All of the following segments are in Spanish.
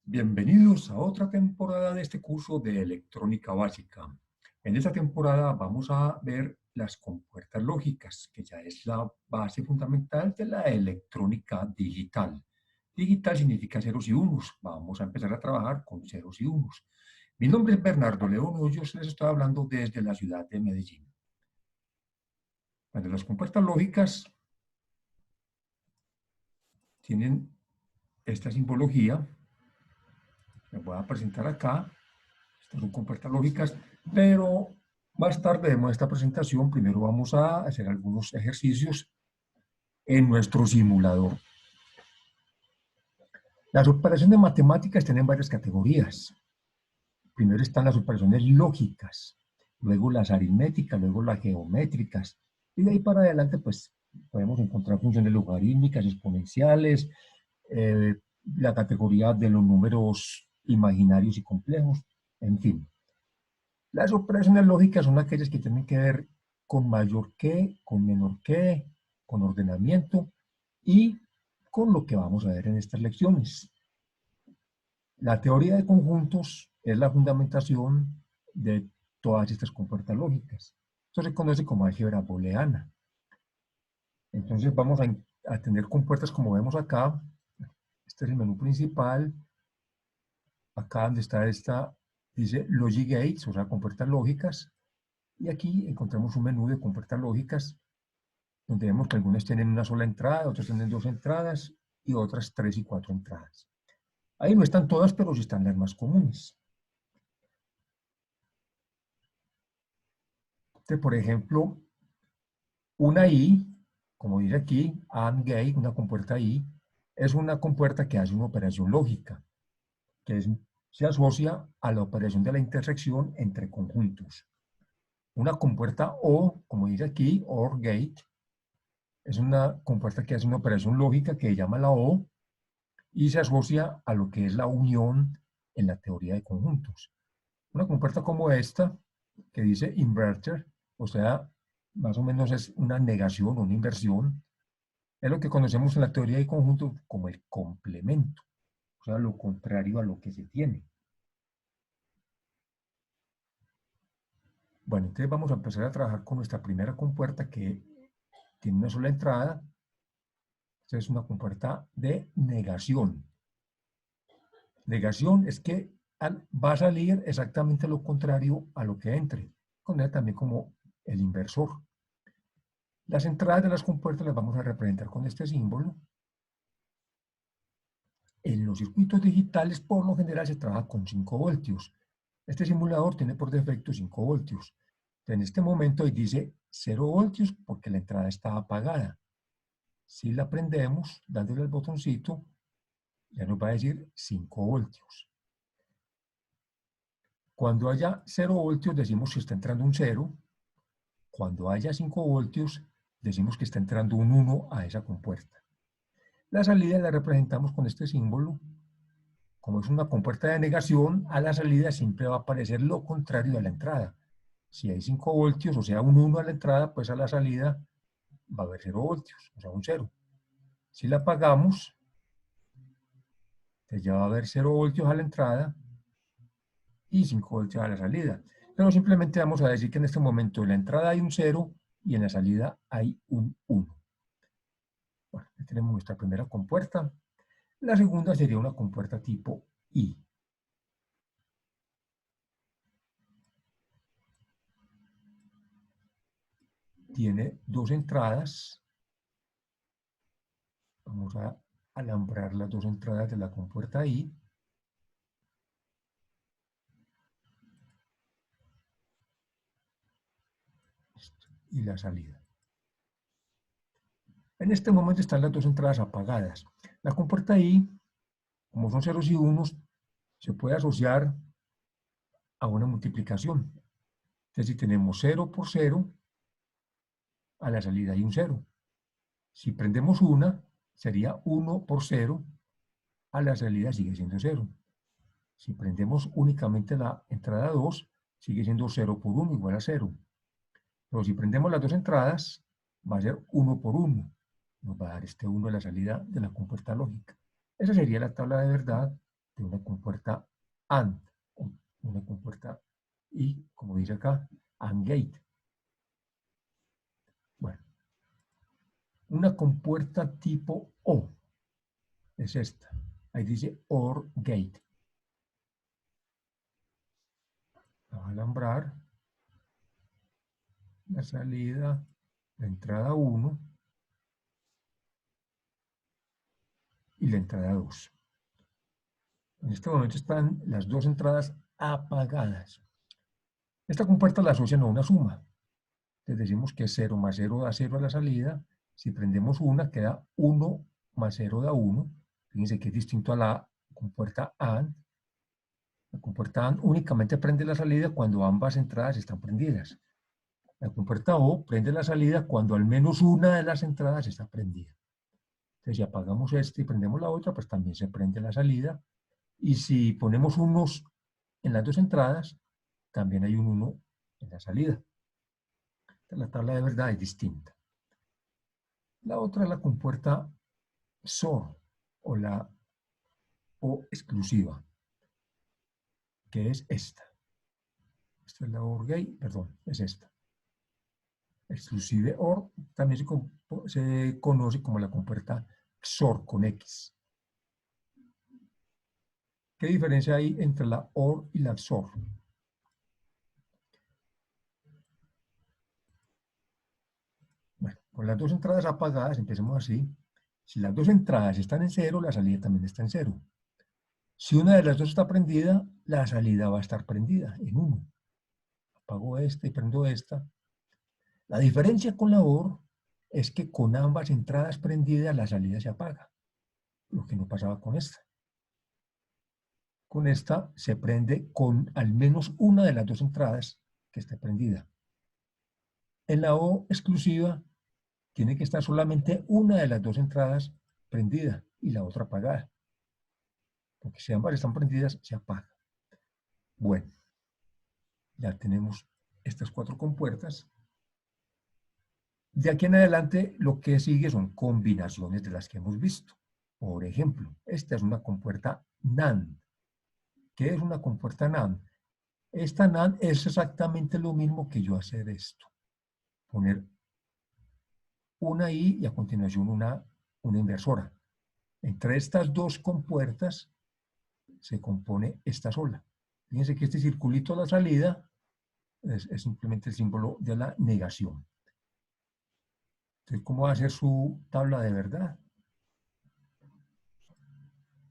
Bienvenidos a otra temporada de este curso de electrónica básica. En esta temporada vamos a ver las compuertas lógicas, que ya es la base fundamental de la electrónica digital. Digital significa ceros y unos. Vamos a empezar a trabajar con ceros y unos. Mi nombre es Bernardo León Hoyos, les estoy hablando desde la ciudad de Medellín. Bueno, las compuertas lógicas tienen esta simbología. Les voy a presentar acá. Estas son compuertas lógicas, pero más tarde de esta presentación, primero vamos a hacer algunos ejercicios en nuestro simulador. Las operaciones matemáticas tienen varias categorías. Primero están las operaciones lógicas, luego las aritméticas, luego las geométricas, y de ahí para adelante pues podemos encontrar funciones logarítmicas, exponenciales, la categoría de los números imaginarios y complejos, en fin. Las operaciones lógicas son aquellas que tienen que ver con mayor que, con menor que, con ordenamiento y con lo que vamos a ver en estas lecciones. La teoría de conjuntos es la fundamentación de todas estas compuertas lógicas. Esto se conoce como álgebra booleana. Entonces vamos a tener compuertas como vemos acá. Este es el menú principal. Acá donde está esta, dice Logic Gates, o sea, compuertas lógicas. Y aquí encontramos un menú de compuertas lógicas, donde vemos que algunas tienen una sola entrada, otras tienen dos entradas y otras 3 y 4 entradas. Ahí no están todas, pero sí están las más comunes. Entonces, por ejemplo, una I, como dice aquí, AND gate, una compuerta I, es una compuerta que hace una operación lógica, que se asocia a la operación de la intersección entre conjuntos. Una compuerta O, como dice aquí, OR gate, es una compuerta que hace una operación lógica que se llama la O y se asocia a lo que es la unión en la teoría de conjuntos. Una compuerta como esta, que dice inverter, o sea, más o menos es una negación o una inversión, es lo que conocemos en la teoría de conjuntos como el complemento, o sea, lo contrario a lo que se tiene. Bueno, entonces vamos a empezar a trabajar con nuestra primera compuerta que tiene una sola entrada. Esta es una compuerta de negación. Negación es que va a salir exactamente lo contrario a lo que entre, conocida también como el inversor. Las entradas de las compuertas las vamos a representar con este símbolo. En los circuitos digitales, por lo general, se trabaja con 5 voltios. Este simulador tiene por defecto 5 voltios. En este momento ahí dice 0 voltios porque la entrada está apagada. Si la prendemos, dándole al botoncito, ya nos va a decir 5 voltios. Cuando haya 0 voltios, decimos que está entrando un 0. Cuando haya 5 voltios, decimos que está entrando un 1 a esa compuerta. La salida la representamos con este símbolo. Como es una compuerta de negación, a la salida siempre va a aparecer lo contrario a la entrada. Si hay 5 voltios, o sea, un 1 a la entrada, pues a la salida va a haber 0 voltios, o sea, un 0. Si la apagamos, pues ya va a haber 0 voltios a la entrada y 5 voltios a la salida. Pero simplemente vamos a decir que en este momento en la entrada hay un 0 y en la salida hay un 1. Bueno, ya tenemos nuestra primera compuerta. La segunda sería una compuerta tipo I. Tiene dos entradas. Vamos a alambrar las dos entradas de la compuerta I. Y la salida. En este momento están las dos entradas apagadas. La compuerta I, como son ceros y unos, se puede asociar a una multiplicación. Entonces, si tenemos 0 por 0, a la salida hay un 0. Si prendemos una, sería 1 por 0, a la salida sigue siendo 0. Si prendemos únicamente la entrada 2, sigue siendo 0 por 1 igual a 0. Pero si prendemos las dos entradas, va a ser 1 por 1. Nos va a dar este 1 a la salida de la compuerta lógica. Esa sería la tabla de verdad de una compuerta AND, una compuerta y, como dice acá, AND gate. Bueno, una compuerta tipo O es esta. Ahí dice OR gate. La va a alambrar la salida, la entrada 1 y la entrada 2. En este momento están las dos entradas apagadas. Esta compuerta la asocian a una suma. Entonces decimos que 0 más 0 da 0 a la salida. Si prendemos una, queda 1 más 0 da 1. Fíjense que es distinto a la compuerta AND. La compuerta AND únicamente prende la salida cuando ambas entradas están prendidas. La compuerta O prende la salida cuando al menos una de las entradas está prendida. Entonces, si apagamos esta y prendemos la otra, pues también se prende la salida. Y si ponemos unos en las dos entradas, también hay un 1 en la salida. Entonces, la tabla de verdad es distinta. La otra es la compuerta XOR o la O exclusiva, que es esta. Esta es la OR gate, perdón, es esta. Exclusive OR también se conoce como la compuerta XOR con X. ¿Qué diferencia hay entre la OR y la XOR? Bueno, con las dos entradas apagadas, empecemos así. Si las dos entradas están en cero, la salida también está en cero. Si una de las dos está prendida, la salida va a estar prendida en 1. Apago esta y prendo esta. La diferencia con la OR es que con ambas entradas prendidas la salida se apaga, lo que no pasaba con esta. Con esta se prende con al menos una de las dos entradas que esté prendida. En la O exclusiva tiene que estar solamente una de las dos entradas prendida y la otra apagada. Porque si ambas están prendidas, se apaga. Bueno, ya tenemos estas 4 compuertas. De aquí en adelante, lo que sigue son combinaciones de las que hemos visto. Por ejemplo, esta es una compuerta NAND. ¿Qué es una compuerta NAND? Esta NAND es exactamente lo mismo que yo hacer esto. Poner una I y a continuación una inversora. Entre estas dos compuertas se compone esta sola. Fíjense que este circulito a la salida es simplemente el símbolo de la negación. Entonces, ¿cómo va a ser su tabla de verdad?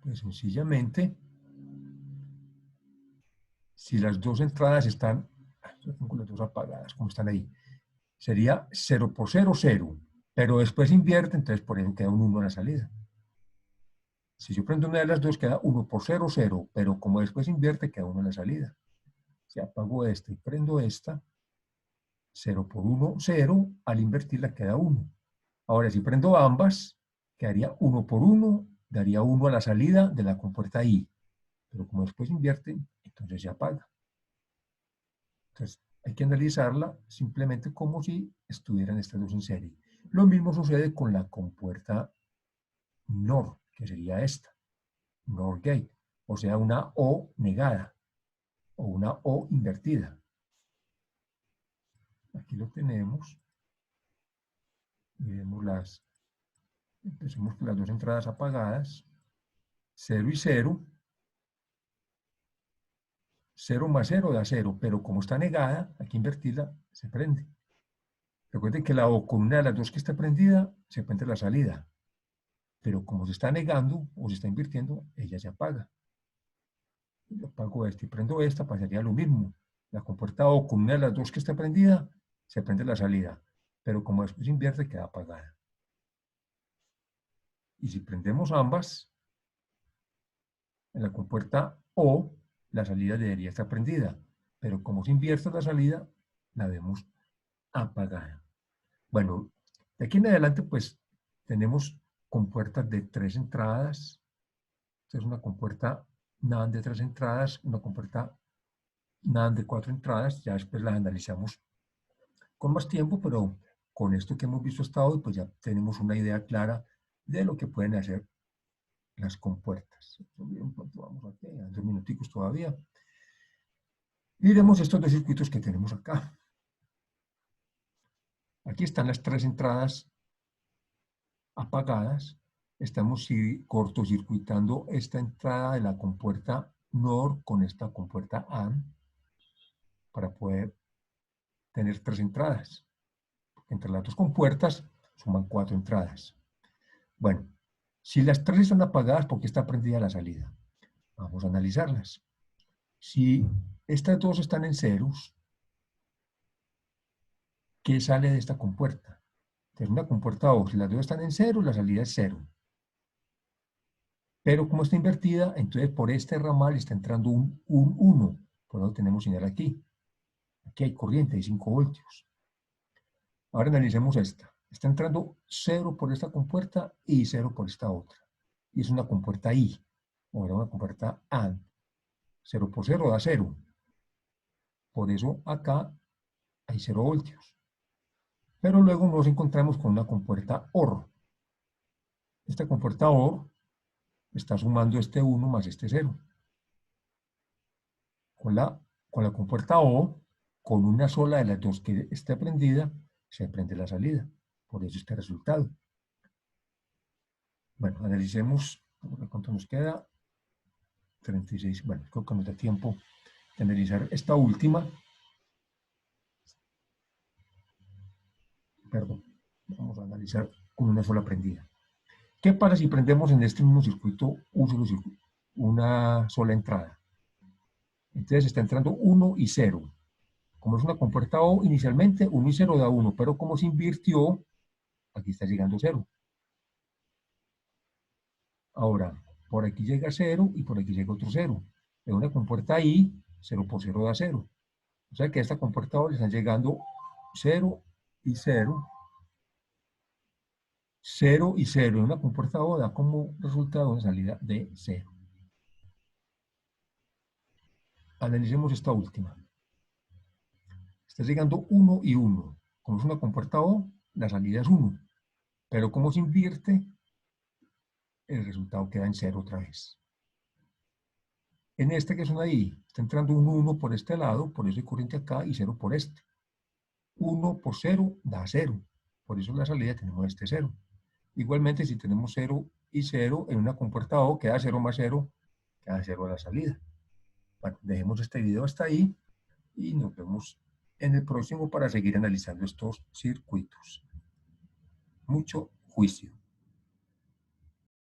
Pues sencillamente, si las dos entradas están, yo tengo las dos apagadas, como están ahí, sería 0 por 0, 0, pero después invierte, entonces por eso queda un 1 en la salida. Si yo prendo una de las dos, queda 1 por 0, 0, pero como después invierte, queda 1 en la salida. Si apago esta y prendo esta, 0 por 1, 0, al invertirla queda 1. Ahora, si prendo ambas, quedaría 1 por 1, daría 1 a la salida de la compuerta I. Pero como después invierte, entonces se apaga. Entonces, hay que analizarla simplemente como si estuvieran estas dos en serie. Lo mismo sucede con la compuerta NOR, que sería esta, NOR gate, o sea, una O negada o una O invertida. Aquí lo tenemos. Miremos empecemos con las dos entradas apagadas, 0 y 0. 0 más 0 da 0, pero como está negada, hay que invertirla, se prende. Recuerden que la O con una de las dos que está prendida, se prende la salida. Pero como se está negando o se está invirtiendo, ella se apaga. Yo apago esta y prendo esta, pasaría lo mismo. La compuerta O con una de las dos que está prendida, se prende la salida. Pero como después invierte, queda apagada. Y si prendemos ambas, en la compuerta O, la salida debería estar prendida. Pero como se invierte la salida, la vemos apagada. Bueno, de aquí en adelante, pues, tenemos compuertas de 3 entradas. Esta es una compuerta NAND de 3 entradas, una compuerta NAND de 4 entradas. Ya después las analizamos con más tiempo, pero con esto que hemos visto hasta hoy, pues ya tenemos una idea clara de lo que pueden hacer las compuertas. ¿Cuánto vamos aquí? 2 minuticos todavía. Miremos estos dos circuitos que tenemos acá. Aquí están las 3 entradas apagadas. Estamos cortocircuitando esta entrada de la compuerta NOR con esta compuerta AND para poder tener 3 entradas. Entre las dos compuertas suman 4 entradas. Bueno, si las 3 están apagadas, ¿por qué está prendida la salida? Vamos a analizarlas. Si estas dos están en ceros, ¿qué sale de esta compuerta? Entonces, una compuerta O, si las dos están en cero, la salida es 0. Pero como está invertida, entonces por este ramal está entrando un 1. Por eso tenemos señal aquí. Aquí hay corriente, hay 5 voltios. Ahora analicemos esta. Está entrando 0 por esta compuerta y 0 por esta otra. Y es una compuerta I. Ahora una compuerta AND. 0 por 0 da 0. Por eso acá hay 0 voltios. Pero luego nos encontramos con una compuerta OR. Esta compuerta OR está sumando este 1 más este 0. Con la compuerta O, con una sola de las dos que esté prendida, se prende la salida. Por eso este resultado. Bueno, analicemos, ¿cuánto nos queda? 36, bueno, creo que nos da tiempo de analizar esta última. Perdón, vamos a analizar con una sola prendida. ¿Qué pasa si prendemos en este mismo circuito una sola entrada? Entonces está entrando 1 y 0. Como es una compuerta O, inicialmente 1 y 0 da 1, pero como se invirtió, aquí está llegando 0. Ahora, por aquí llega 0 y por aquí llega otro 0. En una compuerta I, 0 por 0 da 0. O sea que a esta compuerta O le están llegando 0 y 0. 0 y 0 en una compuerta O da como resultado una salida de 0. Analicemos esta última. Está llegando 1 y 1. Como es una compuerta O, la salida es 1. Pero como se invierte, el resultado queda en 0 otra vez. En este que es una I, está entrando un 1 por este lado, por eso hay corriente acá, y 0 por este. 1 por 0 da 0. Por eso en la salida tenemos este 0. Igualmente, si tenemos 0 y 0 en una compuerta O, queda 0 más 0, queda 0 a la salida. Bueno, dejemos este video hasta ahí y nos vemos en el próximo para seguir analizando estos circuitos. Mucho juicio.